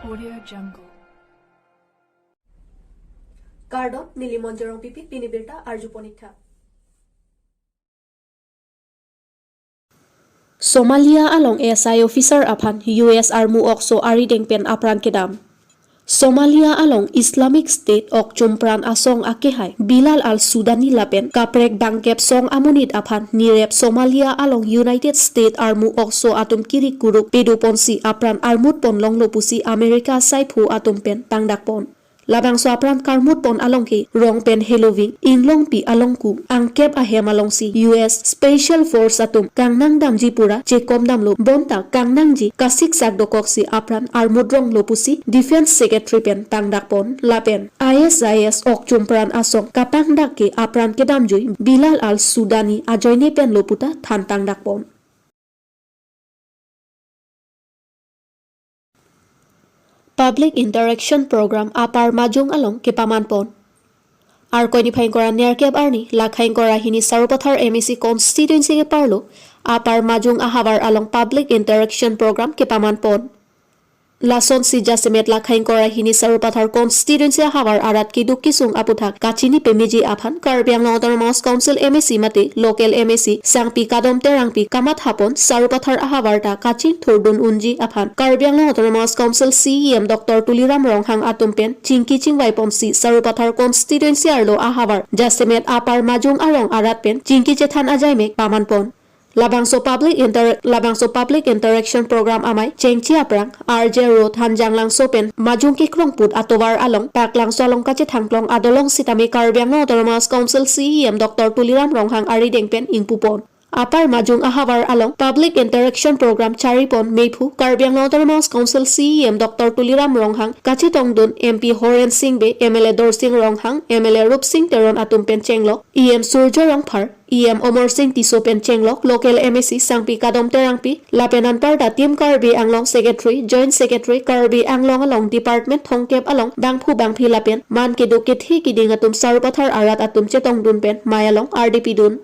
Audio Jungle. Kardo Nilimonjerong Pipi Pinibirta Arjuponitha. Somalia along SI officer apan US Armu Okso Arideng Pen Apran Kedam. Somalia along Islamic State ok Jumpran Asong Akehai Bilal al-Sudani Lapen Kaprek Dangkep Song Amunit apan nirep Somalia along United States Armu Okso atum kiri kuruk peduponsi apran armut pon long lopusi Amerika Saipu atum pen tangdak pon. Labang so apran karmut pon alongki rong pen Halloween inglong pi alongku angkep ahem alongsi US Special Force atum kangnang damji pura jekom damlo bonta kangnangji kasik sak dokoksi apran armut rong lopusi Defense Secretary pen tangdak pon lapen ISIS ok jumpran asong kapangdak ke apran kedamjui Bilal al-Sudani ajoyne pen loputa than tangdak pon. Public Interaction Program apar majung along kepaman pon. Ar koini phain kora nerkep arni lakhain kora hini sarupathar MEC constituency ke parlo apar majung ahavar along Public Interaction Program kepaman pon. Lason si jasemet lakhain kora hini sarupathar constituency ahavar arat ki dukisung aputhak kachini pemiji aphan Karbi Anglong Autonomous Council MEC mate local MEC sangpi kadom terangpi kamat hapon sarupathar ahavarta kachin thordun unji aphan Karbi Anglong Autonomous Council CEM Dr. Tuliram Ronghang atumpen chingki chingwai ponsi sarupathar constituency arlo ahavar jasemet apar majung arong arat pen chingki chethan ajaimek paman pon. Labangso Public Interaction Program amai chengchi aprang RJ Road Hanjanglang Sopen majung kikrong put atovar along paklang solong kache thangplong adolong sitami Karbi Anglong Autonomous Council CEM Dr. Tuliram Ronghang aridengpen ingpupon. Apar majung ahavar along Public Interaction Program charipon Meipu Karbi Anglong Autonomous Council CEM Dr. Tuliram Ronghang kachi tongdun MP Horen Singbe MLA Dorsing Ronghang MLA Rup Singh Teron atumpen chenglok EM Surjo Rongphar EM Omor Singh Tisopen chenglok local MEC sangpi kadom terangpi lapenan parda Team Karbi Anglong Secretary Joint Secretary Karbi Anglong along Department Thongkep along bangphi lapen man keduk kethi kiding atum sarupathar arat atum chetongdun pen mayalong RDP dun.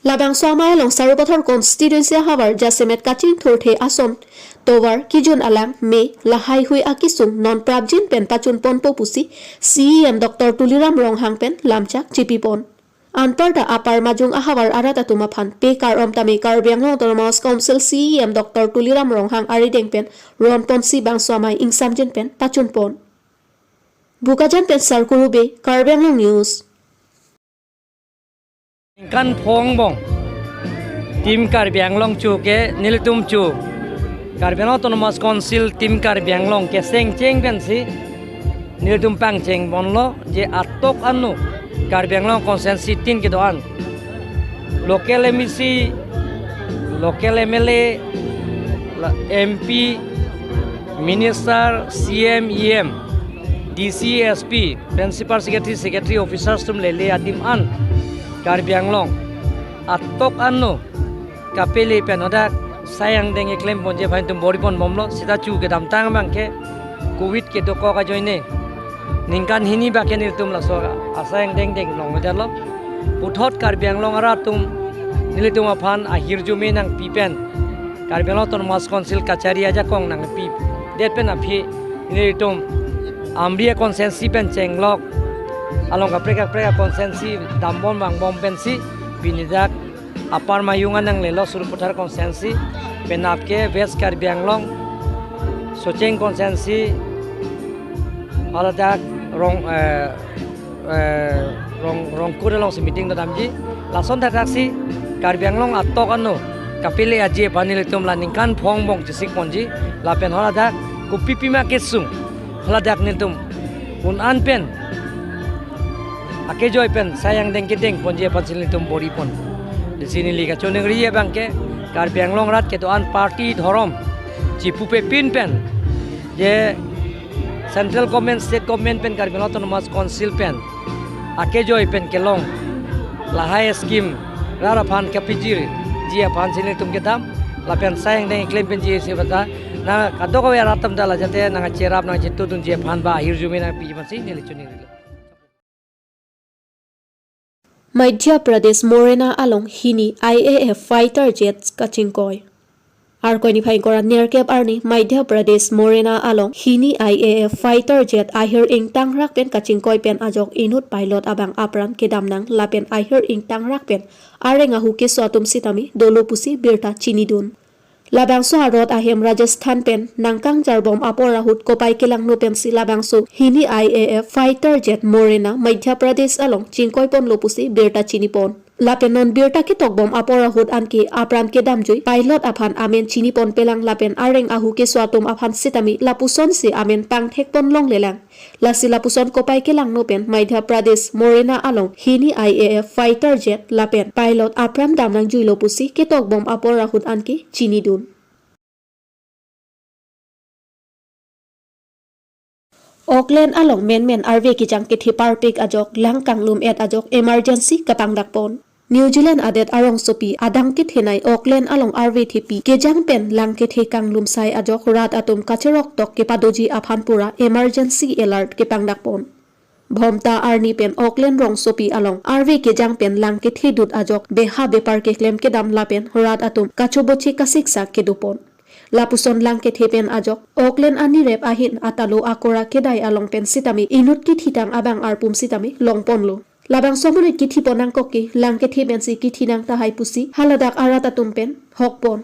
Labang Swamay along Sarupathar constituency havar jasemet kaching thorthe asom tovar kijun alang me lahai hui akisung non prabjin pen pachun pon popusi CEM Dr. Tuliram Ronghang pen lamchak chipipon. Anparda apar majung ahavar arat atuma phan pe kar omtami Karbi Anglong Autonomous Council CEM Dr. Tuliram Ronghang arideng pen ron pon si bang Swamay ingsamjin pen pachun pon. Bukajan pen sarkurube Karbi Anglong News. Kan phong bong tim Karbi Anglong chu ke niltum chu Karbi Anglong Autonomous Council tim Karbi Anglong ke seng cheng ben si niltum pang cheng bon lo je atok anu Karbi Anglong constituency tin ke doan local MEC local MLA MP Minister CM EM DC SP Principal Secretary Officers tum lele adim an Karbi Anglong atok anu kapeli penoda sayang denge claim ponje bhain tum boripon momlo sida chu ke dam tang bangke covid ke doko ka joine ningkan hini ba ke nil tum la so asayang deng deng long jalo puthot Karbi Anglong ara tum nilitum aphan ahir jume nang pipen Karbi Anglong Autonomous Council kachari aja kong nang pi det pen aphi nilitum amria consensi pen chenglok along apreka konsensi dambon bang bom pensi binidak apar mayungan nang lelo suruputar konsensi penapke West Karbi Anglong socheng konsensi aladak rong kurelong si meeting damji lason taksi Karbi Anglong atok anu kapile aji panilitum laningkan phong bong chisik ponji lapen holadak kupipima kesung holadak niltum unan pen Akejoy pen sayang deng kedeng ponje pansil tum boripon di sini liga choneng riye bangke Karbi Anglong rat ke doan party dhorom chipupe pin pen je central government state government pen Karbi Anglong Autonomous Council pen akejoy pen kelong lahai scheme rara phan kapijir jia phan sini tum kedam la pen sayang deng claim pen je se bata na kadoko ya ratam dala jate na cherap na jitu tun je phan ba hirjumina pi pansi neli chuni Madhya Pradesh Morena along hini IAF fighter jets kachingkoy. Ar qualifying kora nearkep arni Madhya Pradesh Morena along hini IAF fighter jet ahir ing tangrak pen kachingkoy pen ajok inut pilot abang apran kedamnang lapen ahir ing tangrak pen arenga huke suatum sitami dolo pusi birta chinidun. Labangso arot ahem Rajasthan pen nangkang jarbom aporahut kopay kilang no pen si labangso hini IAF fighter jet Morena Madhya Pradesh along chingkoy pon lopusi birta chinipon. Lapen non birta ki tokbom aporahut anki apran ke damjoy pilot aphan amen chinipon pelang lapen areng ahu ke suatum aphan sitami lapuson si amen pangthek pon long lelang. Lasi lapuson kopay kilang no pen Madhya Pradesh Morena along hini IAF fighter jet lapen pilot apran damnang juy lopusi ke tokbom aporahut anki chinidun. Auckland along men RV kijang kithi parpik ajok langkang lum et ajok emergency kapang dakpon. New Zealand adet arong sopi adang kit hinay Auckland along RV thipi kijang pen lang kit hikang lum sai ajok rat atum kacherok tok ke padoji aphanpura emergency alert kipang dakpon. Bhomta arni pen Auckland rong sopi along RV kijang pen lang kit hidut ajok beha bepar ke klem kedam lapen rat atum kachobochi kasiksa kedupon. Lapuson lang ke thepen ajok Auckland ani rep ahin atalo akora kedai along pen sitami inut kit hitang abang arpum sitami longpon lo. Labang somunit kit hiponang koki lang ke thepen si kit hinang tahay pusi haladak arata tumpen hokpon.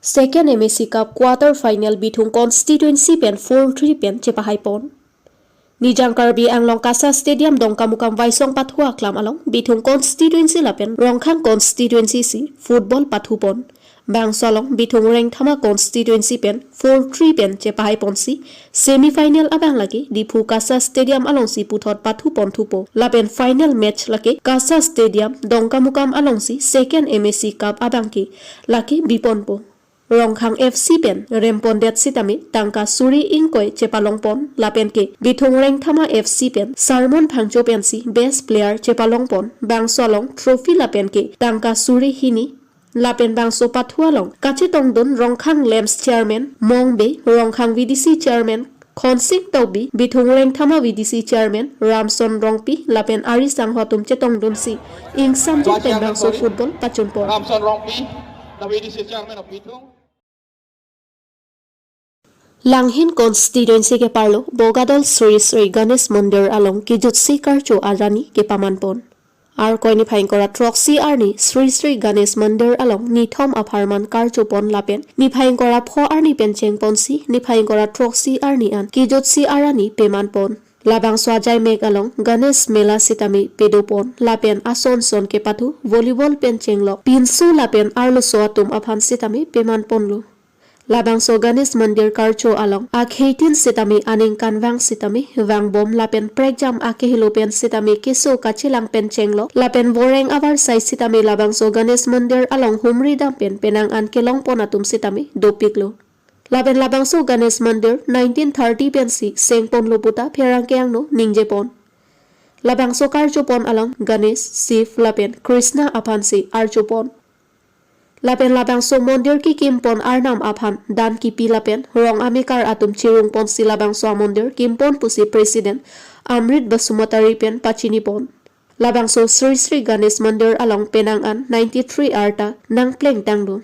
Second MSC Cup quarter final bitung constituency pen 4-3 pen cepahay pon. Nijang Karbi Anglong Kasa Stadium dong kamukam Vaisong Pathua Klam along bitung constituency lapen Rongkhang constituency si football pathupon. Bang solong bitung reng thama constituency pen 4-3 pen cepahay pon si semi-final abang lagi di Phu Kasa Stadium along si puthot pathupon thupo. Lapen final match laki Kasa Stadium dong kamukam along si second MSC Cup abang ki laki bipon po. Rongkhang FC pen rempondet sitami tangka suri ingkoy cepalongpon lapen ke bitung reng thama FC pen Sarmon Phangcho pen si best player cepalongpon bang solong trophy lapen ke tangka suri hini lapen bang so pathua long kache tongdon Rongkhang Lamps chairman Mongbe Rongkhang VDC chairman Khonsik Tobi bitung reng thama VDC chairman Ramson Rongpi lapen Ari Sanghotum chetongdon si ing samjit pen bang so football pachunpon Ramson Rongpi the VDC chairman of Bitung. Langhin constituency ke parlo Bogadol Sri Sri Ganesh Mandir along kijutsi karcho arani ke pamanpon. Ar koini phaing kora troxy arni Sri Sri Ganesh Mandir along nithom apharman karcho pon lapen ni phaing kora pho arni pencheng ponsi ni phaing kora troxy arni an kijutsi arani pemanpon. Labang swajai meg along Ganesh Mela sitami pedopon lapen ason son ke pathu volleyball pencheng lo pinsu lapen arlo soatum aphan sitami pemanpon lo. Labang so Ganesh Mandir karcho along akheitin sitami aning kanwang sitami wang bom lapen pregjam akehilopen sitami kiso kachilang penchenglo lapen boreng avar sai sitami labang so Ganesh Mandir along humri dampen penang an kelong ponatum sitami dopiklo. Lapen labang so Ganesh Mandir 1930 pensi sengpon loputa pherang keang no ningjepon. Labang so karcho pon along Ganesh Sif lapen Krishna aphansi archopon. Lapen labang so mondir ki kimpon arnam aphan dan ki pilapen rong amikar atum chirung pon si labang so mondir kimpon pusi president Amrit Basumatari pen pachinipon. Labang so Sri Sri Ganesh Mandir along penangan 93 arta nang pleng tangdo.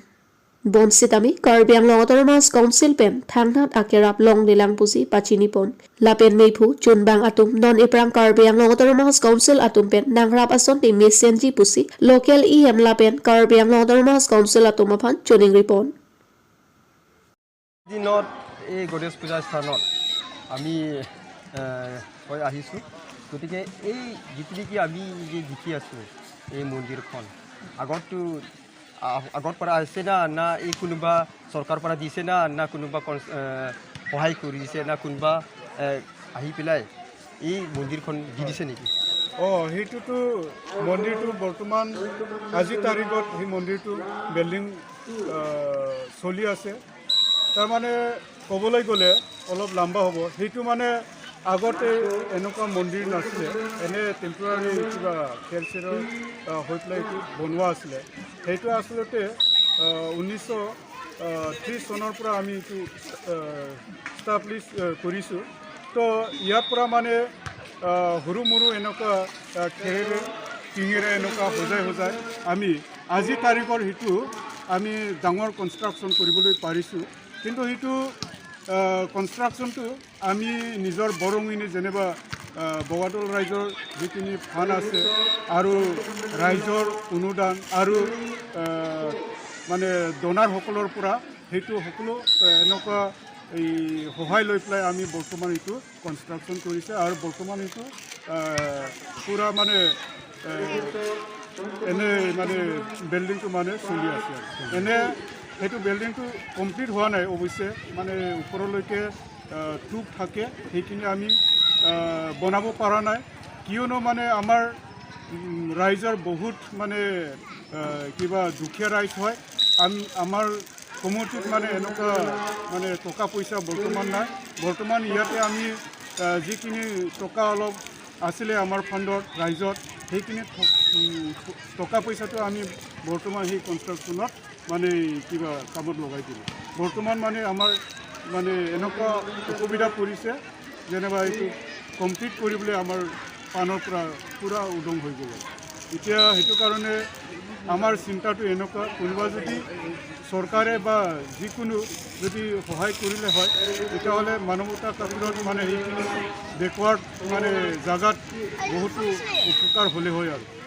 Bon sitami Karbi Anglong Autonomous Council pen thangnat akerap long nilang pusi pachinipon. Lapen meipu chunbang atum non iprang Karbi Anglong Autonomous Council atum pen nangrap ason ti mesenji pusi local EM lapen Karbi Anglong Autonomous Council atum aphan chuning ripon. দিনত এই গণেশ পূজাৰ স্থানত আমি হৈ আহিছোঁ গতিকে এই যিটো নেকি আমি যে দেখি আছোঁ এই মন্দিৰখন আগৰ পৰা আছে না এই কোনোবা চৰকাৰৰ পৰা দিছে না কোনোবা সহায় কৰিছে না কোনোবা আহি পেলাই এই মন্দিৰখন দি দিছে নেকি? সেইটোতো মন্দিৰটো বৰ্তমান আজি তাৰিখত সেই মন্দিৰটো বিল্ডিং চলি আছে। তাৰমানে ক'বলৈ গ'লে অলপ লম্বা হ'ব। সেইটো মানে আগতে এনেকুৱা মন্দিৰ নাছিলে, এনে টেম্পৰাৰী কিবা খেল চেলৰ হৈ পেলাই এইটো বনোৱা আছিলে। সেইটো আচলতে 1930 চনৰ পৰা আমি এইটো ষ্টাব্লিছ কৰিছোঁ। তো ইয়াৰ পৰা মানে সৰু মৰু এনেকুৱা খেৰেৰে টিঙেৰে এনেকুৱা সজাই আমি আজি তাৰিখৰ সেইটো আমি ডাঙৰ কনষ্ট্ৰাকশ্যন কৰিবলৈ পাৰিছোঁ কিন্তু সেইটো কনষ্ট্ৰাকশ্যনটো আমি নিজৰ বৰঙণি যেনিবা বগাদল ৰাইজৰ যিখিনি ফাণ্ড আছে আৰু ৰাইজৰ অনুদান আৰু মানে ডনাৰসকলৰ পৰা সেইটো সকলো এনেকুৱা এই সহায় লৈ পেলাই আমি বৰ্তমান এইটো কনষ্ট্ৰাকশ্যন কৰিছে আৰু বৰ্তমান এইটো পূৰা মানে এনে মানে বিল্ডিংটো মানে চলি আছে এনে সেইটো বিল্ডিংটো কমপ্লিট হোৱা নাই অৱশ্যে মানে ওপৰলৈকে টুপ থাকে সেইখিনি আমি বনাব পৰা নাই কিয়নো মানে আমাৰ ৰাইজৰ বহুত মানে কিবা দুখীয়া ৰাইজ হয় আমাৰ কমিটিত মানে এনেকুৱা মানে টকা পইচা বৰ্তমান নাই বৰ্তমান ইয়াতে আমি যিখিনি টকা অলপ আছিলে আমাৰ ফাণ্ডত ৰাইজত সেইখিনি টকা পইচাটো আমি বৰ্তমান সেই কনষ্ট্ৰাকশ্যনত মানে কিবা কামত লগাই দিলোঁ বৰ্তমান মানে আমাৰ মানে এনেকুৱা অসুবিধা পৰিছে যেনিবা এইটো কমপ্লিট কৰিবলৈ আমাৰ পানৰ পৰা পূৰা উদং হৈ গ'ল এতিয়া সেইটো কাৰণে আমাৰ চিন্তাটো এনেকুৱা কোনোবা যদি চৰকাৰে বা যিকোনো যদি সহায় কৰিলে হয় তেতিয়াহ'লে মানৱতা খাতিৰত মানে সেইখিনি বেকৱাৰ্ড মানে জাগাত বহুতো উপকাৰ হ'লে হয় আৰু